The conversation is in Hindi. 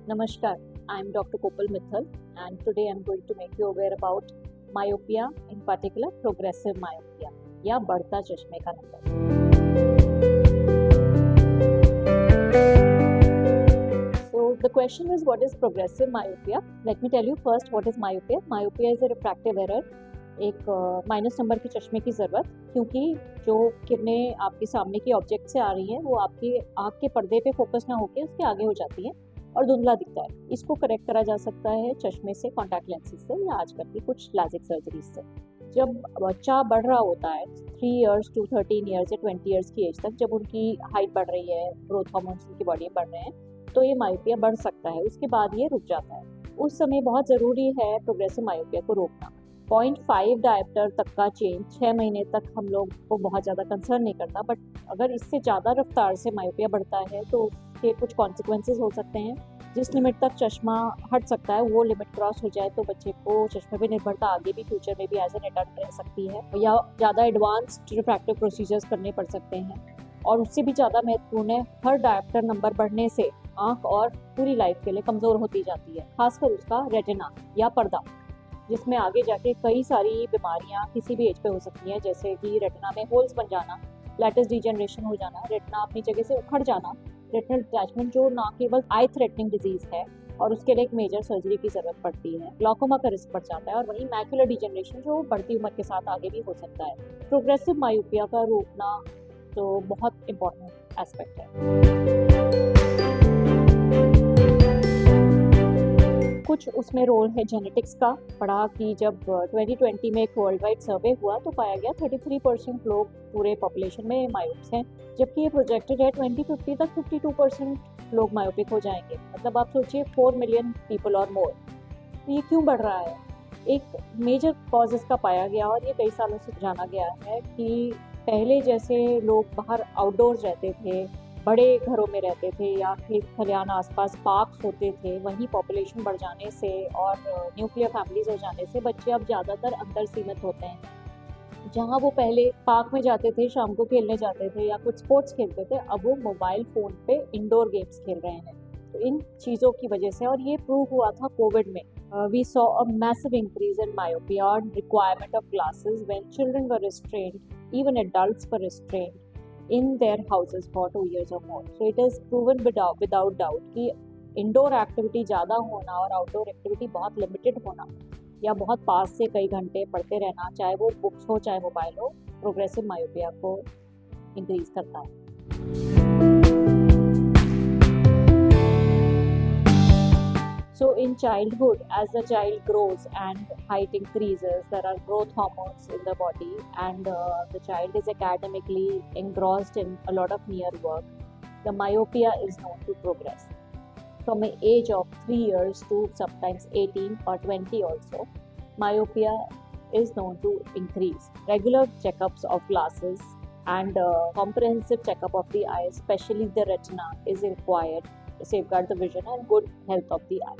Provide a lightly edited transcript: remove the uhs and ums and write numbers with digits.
Namaskar, I am Dr. Kopal Mithal and today I am going to make you aware about myopia, in particular progressive myopia या बढ़ता चश्मे का number. So the question is, what is progressive myopia? Let me tell you first what is myopia. Myopia is a refractive error, एक माइनस नंबर के चश्मे की ज़रूरत, क्योंकि जो किरणें आपके सामने की ऑब्जेक्ट से आ रही हैं वो आपकी आँख के पर्दे पे फोकस ना होकर उसके आगे हो जाती हैं और धुंधला दिखता है। इसको करेक्ट करा जा सकता है चश्मे से, कॉन्टैक्ट लेंसेज से या आजकल की कुछ लाजिक सर्जरीज से। जब बच्चा बढ़ रहा होता है 3 इयर्स टू 13 इयर्स या 20 इयर्स की एज तक, जब उनकी हाइट बढ़ रही है, ग्रोथ हार्मोन्स उनकी बॉडी में बढ़ रहे हैं, तो ये मायोपिया बढ़ सकता है। उसके बाद ये रुक जाता है। उस समय बहुत ज़रूरी है प्रोग्रेसिव मायोपिया को रोकना। 0.5 डायप्टर तक का चेंज 6 महीने तक हम लोग को बहुत ज़्यादा कंसर्न नहीं करता, बट अगर इससे ज़्यादा रफ्तार से मायोपिया बढ़ता है तो उसके कुछ कॉन्सिक्वेंसेस हो सकते हैं। जिस लिमिट तक चश्मा हट सकता है वो लिमिट क्रॉस हो जाए तो बच्चे को चश्मे पे निर्भरता आगे भी फ्यूचर में भी एज एन एडल्ट रह सकती है या ज़्यादा एडवांस्ड रिफ्रैक्टिव प्रोसीजर्स करने पड़ सकते हैं। और उससे भी ज़्यादा महत्वपूर्ण है, हर डायप्टर नंबर बढ़ने से आँख और पूरी लाइफ के लिए कमज़ोर होती जाती है, खासकर उसका रेटिना या पर्दा, जिसमें आगे जाके कई सारी बीमारियां किसी भी एज पे हो सकती हैं, जैसे कि रेटिना में होल्स बन जाना, लेटिस डिजेनरेशन हो जाना, रेटिना अपनी जगह से उखड़ जाना, रेटिनल डिटैचमेंट जो ना केवल आई थ्रेटनिंग डिजीज है और उसके लिए एक मेजर सर्जरी की जरूरत पड़ती है, ग्लाकोमा का रिस्क बढ़ जाता है, और वहीं मैकुलर डिजेनरेशन जो बढ़ती उम्र के साथ आगे भी हो सकता है। प्रोग्रेसिव मायोपिया का रोकना तो बहुत इंपॉर्टेंट एस्पेक्ट है। कुछ उसमें रोल है जेनेटिक्स का। पढ़ा कि जब 2020 में एक वर्ल्ड वाइड सर्वे हुआ तो पाया गया 33% लोग पूरे पॉपुलेशन में मायोप्स हैं, जबकि ये प्रोजेक्टेड है 2050 तक 52% लोग मायोपिक हो जाएंगे। मतलब आप सोचिए 4 मिलियन पीपल और मोर। तो ये क्यों बढ़ रहा है? एक मेजर कॉज इसका पाया गया और ये कई सालों से जाना गया है कि पहले जैसे लोग बाहर आउटडोर्स रहते थे, बड़े घरों में रहते थे या खेत खलियान आसपास पार्क्स होते थे, वहीं पॉपुलेशन बढ़ जाने से और न्यूक्लियर फैमिलीज हो जाने से बच्चे अब ज़्यादातर अंदर सीमित होते हैं। जहाँ वो पहले पार्क में जाते थे, शाम को खेलने जाते थे या कुछ स्पोर्ट्स खेलते थे, अब वो मोबाइल फ़ोन पे इंडोर गेम्स खेल रहे हैं। तो इन चीज़ों की वजह से, और ये प्रूव हुआ था कोविड में, we saw a massive increase in myopia and requirement of glasses when children were restrained, even adults were restrained in their houses for 2 years or more. So it is proven without doubt कि इंडोर एक्टिविटी ज़्यादा होना और आउटडोर एक्टिविटी बहुत लिमिटेड होना या बहुत पास से कई घंटे पढ़ते रहना, चाहे वो बुक्स हो चाहे मोबाइल हो, प्रोग्रेसिव मायोपिया को इंक्रीज करता है। So in childhood, as the child grows and height increases, there are growth hormones in the body and the child is academically engrossed in a lot of near work. The myopia is known to progress. From an age of 3 years to sometimes 18 or 20 also, myopia is known to increase. Regular checkups of glasses and comprehensive checkup of the eye, especially the retina, is required to safeguard the vision and good health of the eye.